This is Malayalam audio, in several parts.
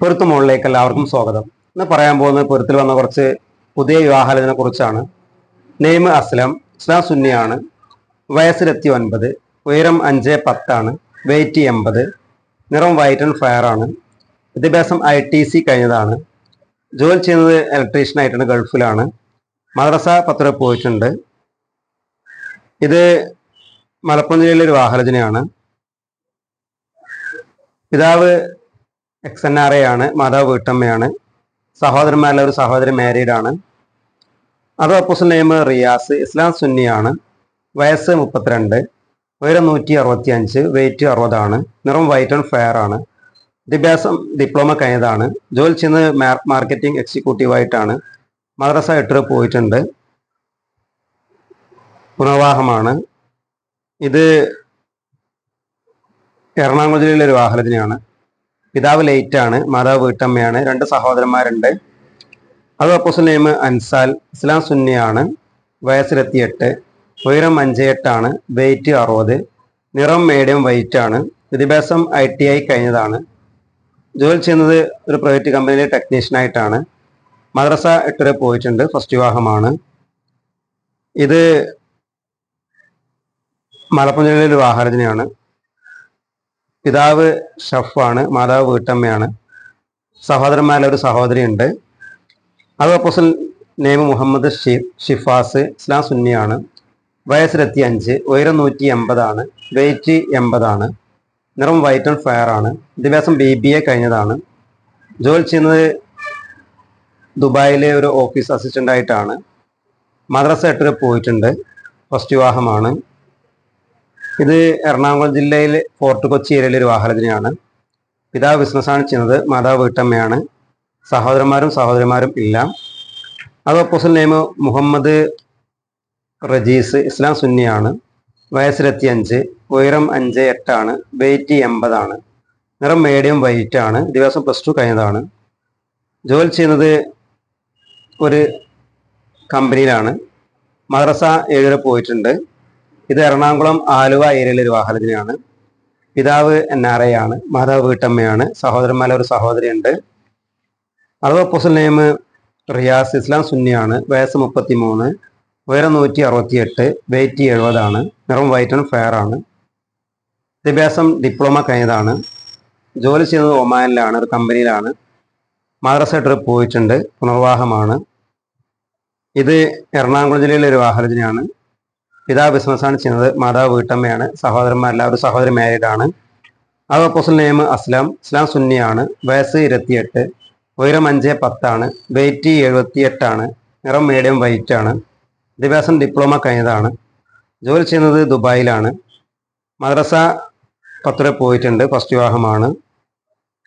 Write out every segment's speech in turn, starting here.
പൊരുത്ത് മുകളിലേക്ക് എല്ലാവർക്കും സ്വാഗതം. ഇന്ന് പറയാൻ പോകുന്നത് പൊരുത്തിൽ വന്ന കുറച്ച് പുതിയ വിവാഹാലോചനയെ കുറിച്ചാണ്. നെയിം അസ്ലം, ഇസ്ലാം സുന്നിയാണ്, വയസ്സ് 29, ഉയരം 5'10", വെയിറ്റ് 80, നിറം വൈറ്റ് ആൻഡ് ഫയർ ആണ്, വിദ്യാഭ്യാസം ITC കഴിഞ്ഞതാണ്, ജോലി ചെയ്യുന്നത് ഇലക്ട്രീഷ്യൻ ആയിട്ടാണ്, ഗൾഫിലാണ്, മദ്രസ 10 വരെ പോയിട്ടുണ്ട്. ഇത് മലപ്പുറം ജില്ലയിലെ ഒരു വിവാഹാലോചനയാണ്. പിതാവ് XNRA ആണ്, മാതാവ് വീട്ടമ്മയാണ്, സഹോദരന്മാരിലെ ഒരു സഹോദരൻ മാരീഡ് ആണ്. അത് അപ്പോസിൽ നെയിം റിയാസ്, ഇസ്ലാം സുന്നിയാണ്, വയസ്സ് 32, ഉയരം 165, വെയിറ്റ് 60 ആണ്, നിറം വൈറ്റ് ആൻഡ് ഫയർ ആണ്, വിദ്യാഭ്യാസം ഡിപ്ലോമ കഴിഞ്ഞതാണ്, ജോലി ചെയ്യുന്നത് മാർക്കറ്റിംഗ് എക്സിക്യൂട്ടീവായിട്ടാണ്, മദ്രസ 8 വരെ പോയിട്ടുണ്ട്, പുനർവാഹമാണ്. ഇത് എറണാകുളം ജില്ലയിലെ ഒരു വിവാഹാലോചനയാണ്. പിതാവ് ലേറ്റ് ആണ്, മാതാവ് വീട്ടമ്മയാണ്, 2 സഹോദരന്മാരുണ്ട്. അത് അപ്പോസിൽ നെയിം അൻസാൽ, ഇസ്ലാം സുന്നിയാണ്, വയസ്സ് 28, ഉയരം 5'8" ആണ്, വെയിറ്റ് 60, നിറം മീഡിയം വൈറ്റ് ആണ്, വിദ്യാഭ്യാസം ITI കഴിഞ്ഞതാണ്, ജോലി ചെയ്യുന്നത് ഒരു പ്രൈവറ്റ് കമ്പനിയിലെ ടെക്നീഷ്യനായിട്ടാണ്, മദ്രസ 8 വരെ പോയിട്ടുണ്ട്, ഫസ്റ്റ് വിവാഹമാണ്. ഇത് മലപ്പുറം ജില്ലയിലെ ഒരു വിവാഹാലോചനയാണ്. പിതാവ് ഷഫാണ്, മാതാവ് വീട്ടമ്മയാണ്, സഹോദരന്മാരിലെ ഒരു സഹോദരിയുണ്ട്. അത് അപ്പോസിൽ നെയിം മുഹമ്മദ് ഷിഫാസ്, ഇസ്ലാം സുന്നിയാണ്, വയസ്സ് 25, ഉയരം 180 ആണ്, വെയിറ്റ് 80 ആണ്, നിറം വൈറ്റ് ആൻഡ് ഫയർ ആണ്, വിദ്യാഭ്യാസം BBA കഴിഞ്ഞതാണ്, ജോലി ചെയ്യുന്നത് ദുബായിലെ ഒരു ഓഫീസ് അസിസ്റ്റൻ്റ് ആയിട്ടാണ്, മദ്രസ 8 വരെ പോയിട്ടുണ്ട്, ഫസ്റ്റ് വിവാഹമാണ്. ഇത് എറണാകുളം ജില്ലയിൽ ഫോർട്ട് കൊച്ചി ഏരിയയിലെ ഒരു വിവാഹാലോചനയാണ്. പിതാവ് ബിസിനസ്സാണ് ചെയ്യുന്നത്, മാതാവ് വീട്ടമ്മയാണ്, സഹോദരന്മാരും ഇല്ല. അത് അപ്പോസിൽ നെയിം മുഹമ്മദ് റജീസ്, ഇസ്ലാം സുന്നിയാണ്, വയസ്സ് 25, ഉയരം 5'8" ആണ്, വെയിറ്റ് 80 ആണ്, നിറം മീഡിയം വൈറ്റ് ആണ്, വിദ്യാഭ്യാസം +2 കഴിഞ്ഞതാണ്, ജോലി ചെയ്യുന്നത് ഒരു കമ്പനിയിലാണ്, മദ്രസ 7 വരെ പോയിട്ടുണ്ട്. ഇത് എറണാകുളം ആലുവ ഏരിയയിലെ ഒരു വിവാഹാലോചനയാണ്. പിതാവ് NRA ആണ്, മാതാവ് വീട്ടമ്മയാണ്, സഹോദരന്മാരിലെ ഒരു സഹോദരിയുണ്ട്. അത് അപ്പോസിൽ നെയിം റിയാസ്, ഇസ്ലാം സുന്നിയാണ്, വയസ്സ് 33, ഉയരം 168, വെയിറ്റ് 70 ആണ്, നിറം വൈറ്റ് ആൻഡ് ഫയർ ആണ്, വിദ്യാഭ്യാസം ഡിപ്ലോമ കഴിഞ്ഞതാണ്, ജോലി ചെയ്യുന്നത് ഒമാനിലാണ്, ഒരു കമ്പനിയിലാണ്, മദ്രസ 8 വരെ പോയിട്ടുണ്ട്, പുനർവാഹമാണ്. ഇത് എറണാകുളം ജില്ലയിലെ ഒരു വിവാഹാലോചനയാണ്. പിതാവ് ബിസിനസ്സാണ് ചെയ്യുന്നത്, മാതാവ് വീട്ടമ്മയാണ്, സഹോദരന്മാരില്ല, ഒരു സഹോദരി മാരീഡ് ആണ്. അത് അപ്പോസിൽ നെയിം അസ്ലം, ഇസ്ലാം സുന്നിയാണ്, വയസ്സ് 28, ഉയരം 5'10" ആണ്, വെയിറ്റ് 78 ആണ്, നിറം മീഡിയം വൈറ്റ് ആണ്, വിദ്യാഭ്യാസം ഡിപ്ലോമ കഴിഞ്ഞതാണ്, ജോലി ചെയ്യുന്നത് ദുബായിലാണ്, മദ്രസ 10 വരെ പോയിട്ടുണ്ട്, ഫസ്റ്റ് വിവാഹമാണ്.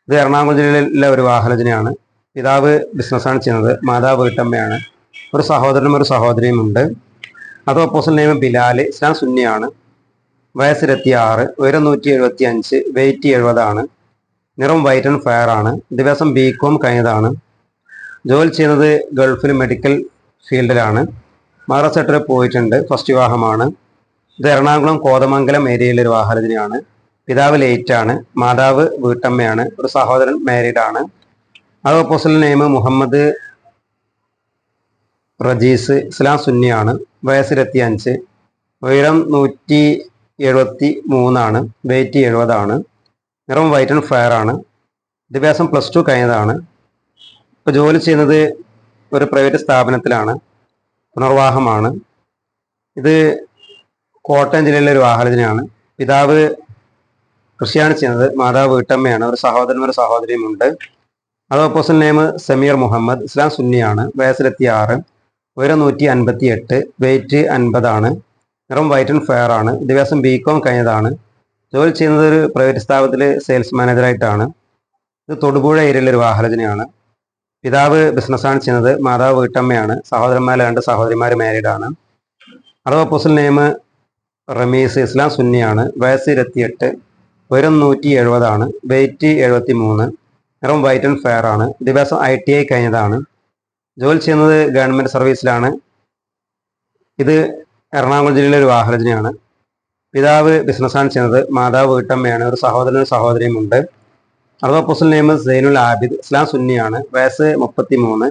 ഇത് എറണാകുളം ജില്ലയിലെ ഒരു വിവാഹാലോചനയാണ്. പിതാവ് ബിസിനസ്സാണ് ചെയ്യുന്നത്, മാതാവ് വീട്ടമ്മയാണ്, ഒരു സഹോദരനും ഒരു സഹോദരിയും ഉണ്ട്. അത് ഓപ്പോസിറ്റ് നെയിം ബിലാൽ, ഇസ്ലാം സുന്നിയാണ്, വയസ്സ് 26, ഉയരം 175, വെയിറ്റ് 70 ആണ്, നിറം വൈറ്റ് ആൻഡ് ഫയർ ആണ്, വിദ്യാഭ്യാസം BCom കഴിഞ്ഞതാണ്, ജോലി ചെയ്യുന്നത് ഗൾഫിൽ മെഡിക്കൽ ഫീൽഡിലാണ്, മദ്രസ 8 വരെ പോയിട്ടുണ്ട്, ഫസ്റ്റ് വിവാഹമാണ്. ഇത് എറണാകുളം കോതമംഗലം ഏരിയയിലെ ഒരു വിവാഹാലോചനയാണ്. പിതാവ് ലേറ്റ് ആണ്, മാതാവ് വീട്ടമ്മയാണ്, ഒരു സഹോദരൻ മാരീഡ് ആണ്. അത് ഓപ്പോസിറ്റ് നെയിം മുഹമ്മദ് റജീസ്, ഇസ്ലാം സുന്നിയാണ്, വയസ്സ് 25, ഉയരം 173 ആണ്, വെയിറ്റ് 70 ആണ്, നിറം വൈറ്റ് ആൻഡ് ഫയർ ആണ്, വിദ്യാഭ്യാസം +2 കഴിഞ്ഞതാണ്. ഇപ്പോൾ ജോലി ചെയ്യുന്നത് ഒരു പ്രൈവറ്റ് സ്ഥാപനത്തിലാണ്, പുനർവാഹമാണ്. ഇത് കോട്ടയം ജില്ലയിലെ ഒരു വിവാഹാലോചനയാണ്. പിതാവ് കൃഷിയാണ് ചെയ്യുന്നത്, മാതാവ് വീട്ടമ്മയാണ്, ഒരു സഹോദരനും ഒരു സഹോദരിയും ഉണ്ട്. അത് ഓപ്പോസിറ്റ് നെയിം സമീർ മുഹമ്മദ്, ഇസ്ലാം സുന്നിയാണ്, വയസ്സ് 26, ഉയരം 158, വെയിറ്റ് 50 ആണ്, നിറം വൈറ്റ് ആൻഡ് ഫയർ ആണ്, വിദ്യാഭ്യാസം BCom കഴിഞ്ഞതാണ്, ജോലി ചെയ്യുന്നത് ഒരു പ്രൈവറ്റ് സ്ഥാപനത്തിൽ സെയിൽസ് മാനേജറായിട്ടാണ്. ഇത് തൊടുപുഴ ഏരിയയിലെ ഒരു വിവാഹാലോചനയാണ്. പിതാവ് ബിസിനസ്സാണ് ചെയ്യുന്നത്, മാതാവ് വീട്ടമ്മയാണ്, സഹോദരന്മാരിലെ 2 സഹോദരിമാർ മാരീഡ് ആണ്. അത് ഓപ്പോസിറ്റ് നെയിം റമീസ്, ഇസ്ലാം സുന്നിയാണ്, വയസ്സ് 28, ഉയരം 170 ആണ്, വെയിറ്റ് 73, നിറം വൈറ്റ് ആൻഡ് ഫയർ ആണ്, വിദ്യാഭ്യാസം ITI കഴിഞ്ഞതാണ്, ജോലി ചെയ്യുന്നത് ഗവൺമെൻറ് സർവീസിലാണ്. ഇത് എറണാകുളം ജില്ലയിലെ ഒരു വിവാഹാലോചനയാണ്. പിതാവ് ബിസിനസ്സാണ് ചെയ്യുന്നത്, മാതാവ് വീട്ടമ്മയാണ്, ഒരു സഹോദരനും സഹോദരിയും ഉണ്ട്. Arab postal name Zainul Abid, ഇസ്ലാം സുന്നിയാണ്, വയസ്സ് 33,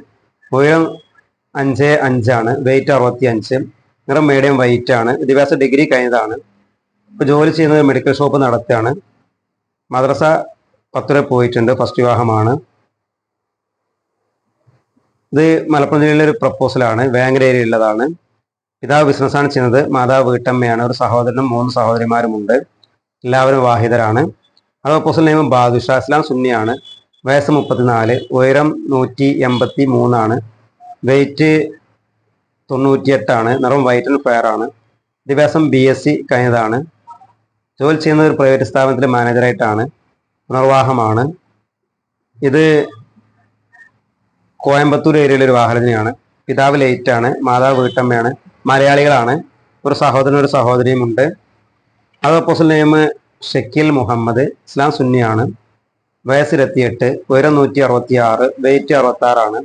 ഉയരം 5'5" ആണ്, വെയിറ്റ് 65, നിറം മീഡിയം വൈറ്റ് ആണ്, വിദ്യാഭ്യാസ ഡിഗ്രി കഴിഞ്ഞതാണ്. ഇപ്പോൾ ജോലി ചെയ്യുന്നത് മെഡിക്കൽ ഷോപ്പ് നടത്തുകയാണ്. മദ്രസ 10 വരെ പോയിട്ടുണ്ട്. ഫസ്റ്റ് വിവാഹമാണ്. ഇത് മലപ്പുറം ജില്ലയിലെ ഒരു പ്രപ്പോസലാണ്. വേങ്ങര ഏരിയയിലുള്ളതാണ്. പിതാവ് ബിസിനസ്സാണ് ചെയ്യുന്നത്. മാതാവ് വീട്ടമ്മയാണ്. ഒരു സഹോദരനും 3 സഹോദരിമാരുമുണ്ട്. എല്ലാവരും വാഹിദരാണ്. അത് പ്രപ്പോസൽ നെയിം ബാദുഷ, ഇസ്ലാം സുന്നിയാണ്, വയസ്സ് 34, ഉയരം 183 ആണ്, വെയിറ്റ് 98 ആണ്, നിറം വൈറ്റ് ആൻഡ് ഫെയർ ആണ്, വിദ്യാഭ്യാസം BSc കഴിഞ്ഞതാണ്. ജോലി ചെയ്യുന്നത് ഒരു പ്രൈവറ്റ് സ്ഥാപനത്തിലെ മാനേജറായിട്ടാണ്. പുനർവാഹമാണ്. ഇത് കോയമ്പത്തൂർ ഏരിയയിലെ ഒരു വാഹനത്തിനാണ്. പിതാവ് ലേറ്റാണ്, മാതാവ് വീട്ടമ്മയാണ്, മലയാളികളാണ്. ഒരു സഹോദരനും ഒരു സഹോദരിയും ഉണ്ട്. അത് പ്രപ്പോസൽ നെയിം ഷക്കീൽ മുഹമ്മദ്, ഇസ്ലാം സുന്നിയാണ്, വയസ്സ് 28, ഉയരം 166, വെയിറ്റ് 66 ആണ്,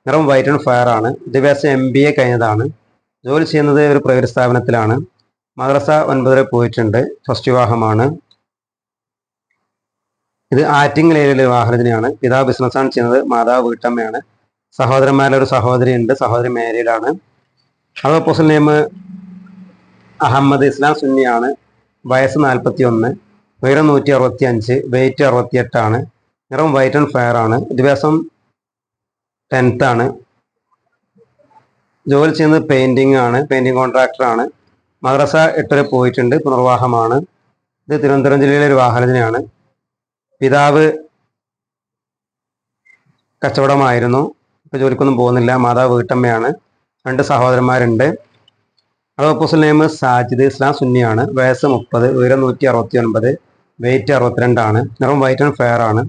നിറം വൈറ്റ് ആൻഡ് ഫയർ ആണ്, വിദ്യാഭ്യാസം MBA കഴിഞ്ഞതാണ്. ജോലി ചെയ്യുന്നത് ഒരു പ്രൈവറ്റ് സ്ഥാപനത്തിലാണ്. മദ്രസ 9 വരെ പോയിട്ടുണ്ട്. ഫസ്റ്റ് വിവാഹമാണ്. ഇത് ആറ്റിങ്ങൽ ഏരിയയിലെ വാഹനത്തിനാണ്. പിതാവ് ബിസിനസ്സാണ് ചെയ്യുന്നത്. മാതാവ് വീട്ടമ്മയാണ്. സഹോദരന്മാരിൽ ഒരു സഹോദരി ഉണ്ട്. സഹോദരി മാരീഡാണ്. അത് പ്രപ്പോസൽ നെയിം അഹമ്മദ്, ഇസ്ലാം സുന്നിയാണ്, വയസ്സ് 41, ഉയരം 165, വെയിറ്റ് 68 ആണ്, നിറം വൈറ്റ് ആൻഡ് ഫയർ ആണ്, വിദ്യാഭ്യാസം 10th ആണ്. ജോലി ചെയ്യുന്നത് പെയിന്റിംഗ് ആണ്, പെയിന്റിംഗ് കോൺട്രാക്ടറാണ്. മദ്രസ 8 വരെ പോയിട്ടുണ്ട്. പുനർവാഹമാണ്. ഇത് തിരുവനന്തപുരം ജില്ലയിലെ ഒരു വാഹനത്തിനാണ്. പിതാവ് കച്ചവടമായിരുന്നു, ഇപ്പോൾ ജോലിക്കൊന്നും പോകുന്നില്ല. മാതാവ് വീട്ടമ്മയാണ്. 2 സഹോദരന്മാരുണ്ട്. അത് പ്രപ്പോസൽ നെയിം സാജിദ്, ഇസ്ലാം സുന്നിയാണ്, വയസ്സ് 30, ഉയരം 169, വെയിറ്റ് 62 ആണ്, നിറം വൈറ്റ് ആൻഡ് ഫെയർ ആണ്,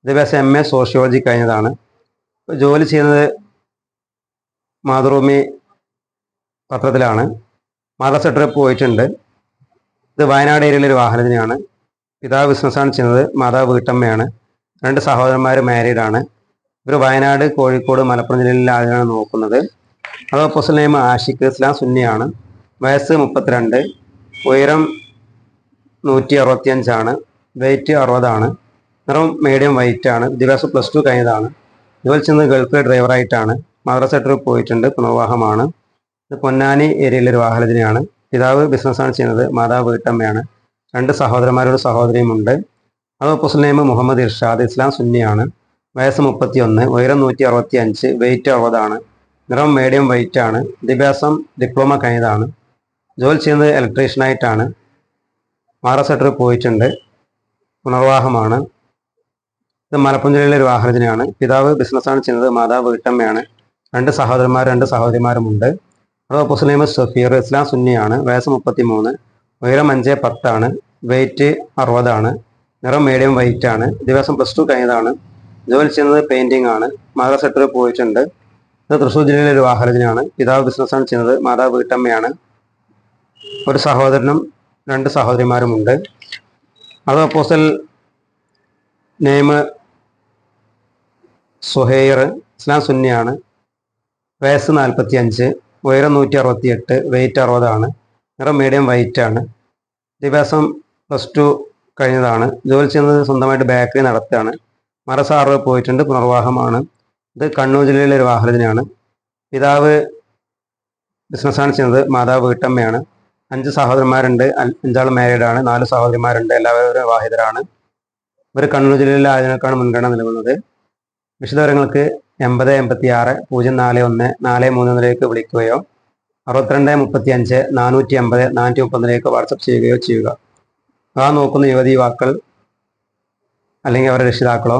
വിദ്യാഭ്യാസം MA സോഷ്യോളജി കഴിഞ്ഞതാണ്. ജോലി ചെയ്യുന്നത് മാതൃഭൂമി പത്രത്തിലാണ്. മദ്രസ 8 വരെ പോയിട്ടുണ്ട്. ഇത് വയനാട് ഏരിയയിലെ ഒരു വാഹനത്തിനാണ്. പിതാവ് ബിസിനസ്സാണ് ചെയ്യുന്നത്. മാതാവ് വീട്ടമ്മയാണ്. 2 സഹോദരന്മാർ മാരീഡാണ്. ഇവർ വയനാട്, കോഴിക്കോട്, മലപ്പുറം ജില്ലയിലെ ആളുകളാണ് നോക്കുന്നത്. അത് പ്രപ്പോസൽ നെയിം ആഷിഖ്, ഇസ്ലാം സുന്നിയാണ്, വയസ്സ് 32, ഉയരം 165 ആണ്, വെയിറ്റ് 60 ആണ്, നിറം മീഡിയം വൈറ്റ് ആണ്, വിദ്യാഭ്യാസം +2 കഴിഞ്ഞതാണ്. ജോലി ചെയ്യുന്നത് ഗൾഫിലെ ഡ്രൈവറായിട്ടാണ്. മദ്രസ 8 പോയിട്ടുണ്ട്. പുനർവാഹമാണ്. ഇത് പൊന്നാനി ഏരിയയിലെ ഒരു വാഹനത്തിനാണ്. പിതാവ് ബിസിനസ്സാണ് ചെയ്യുന്നത്. മാതാവ് വീട്ടമ്മയാണ്. 2 സഹോദരന്മാരോട് സഹോദരിയുമുണ്ട്. അത് പ്രപ്പോസൽ നെയിം മുഹമ്മദ് ഇർഷാദ്, ഇസ്ലാം സുന്നിയാണ്, വയസ്സ് 31, ഉയരം 165, വെയിറ്റ് 60 ആണ്, നിറം മീഡിയം വൈറ്റ് ആണ്, വിദ്യാഭ്യാസം ഡിപ്ലോമ കഴിഞ്ഞതാണ്. ജോലി ചെയ്യുന്നത് ഇലക്ട്രീഷ്യനായിട്ടാണ്. മദ്രസ 8 പോയിട്ടുണ്ട്. പുനർവാഹമാണ്. ഇത് മലപ്പുറം ജില്ലയിലെ ഒരു വാഹനത്തിനാണ്. പിതാവ് ബിസിനസ്സാണ് ചെയ്യുന്നത്. മാതാവ് വീട്ടമ്മയാണ്. 2 സഹോദരന്മാർ 2 സഹോദരിമാരുമുണ്ട്. അത് പ്രപ്പോസൽ നെയിം സഫീർ, ഇസ്ലാം സുന്നിയാണ്, വയസ്സ് 33, ഉയരം 5'10" ആണ്, വെയിറ്റ് 60 ആണ്, നിറം മീഡിയം വൈറ്റ് ആണ്, വിദ്യാഭ്യാസം +2 കഴിഞ്ഞതാണ്. ജോലി ചെയ്യുന്നത് പെയിന്റിംഗ് ആണ്. മദ്രസ 8 പോയിട്ടുണ്ട്. ഇത് തൃശ്ശൂർ ജില്ലയിലെ ഒരു വാഹനത്തിനാണ്. പിതാവ് ബിസിനസ്സാണ് ചെയ്യുന്നത്. മാതാവ് വീട്ടമ്മയാണ്. ഒരു സഹോദരനും 2 സഹോദരിമാരുമുണ്ട്. അത് പ്രപ്പോസൽ നെയിം സുഹൈർ, ഇസ്ലാം സുന്നിയാണ്, വയസ്സ് 45, ഉയരം 168, വെയിറ്റ് 60 ആണ്, നിറം മീഡിയം വൈറ്റ് ആണ്, വിദ്യാഭ്യാസം +2 കഴിഞ്ഞതാണ്. ജോലി ചെയ്യുന്നത് സ്വന്തമായിട്ട് ബേക്കറി നടത്തുകയാണ്. മദ്രസ 6 പോയിട്ടുണ്ട്. പുനർവാഹമാണ്. ഇത് കണ്ണൂർ ജില്ലയിലെ ഒരു വാഹനത്തിനാണ്. പിതാവ് ബിസിനസ്സാണ് ചെയ്യുന്നത്. മാതാവ് വീട്ടമ്മയാണ്. 5 സഹോദരന്മാരുണ്ട്. 5 മാരീഡാണ്. 4 സഹോദരിമാരുണ്ട്. എല്ലാവരും വാഹിദരാണ്. ഇവർ കണ്ണൂർ ജില്ലയിലെ ആയതിനേക്കാണ് മുൻഗണന നൽകുന്നത്. വിശദവിവരങ്ങൾക്ക് 80 86 041 431 വിളിക്കുകയോ 62 35 480 430 വാട്സപ്പ് ചെയ്യുകയോ ചെയ്യുക. നോക്കുന്ന യുവതി-യുവാക്കൾ അല്ലെങ്കിൽ അവരുടെ രക്ഷിതാക്കളോ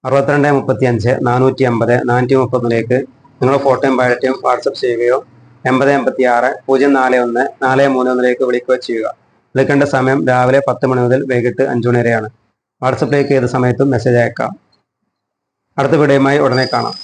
62 35 480 430 നിങ്ങളുടെ ഫോട്ടോയും ബയോഡേറ്റയും വാട്സപ്പ് ചെയ്യുകയോ 80 86 041 431 വിളിക്കുകയോ ചെയ്യുക. വിളിക്കേണ്ട സമയം രാവിലെ 10 മണി മുതൽ വൈകിട്ട് 5 മണി വരെയാണ്. വാട്സപ്പിലേക്ക് ഏത് സമയത്തും മെസ്സേജ് അയക്കാം. അടുത്ത വീഡിയോയുമായി ഉടനെ കാണാം.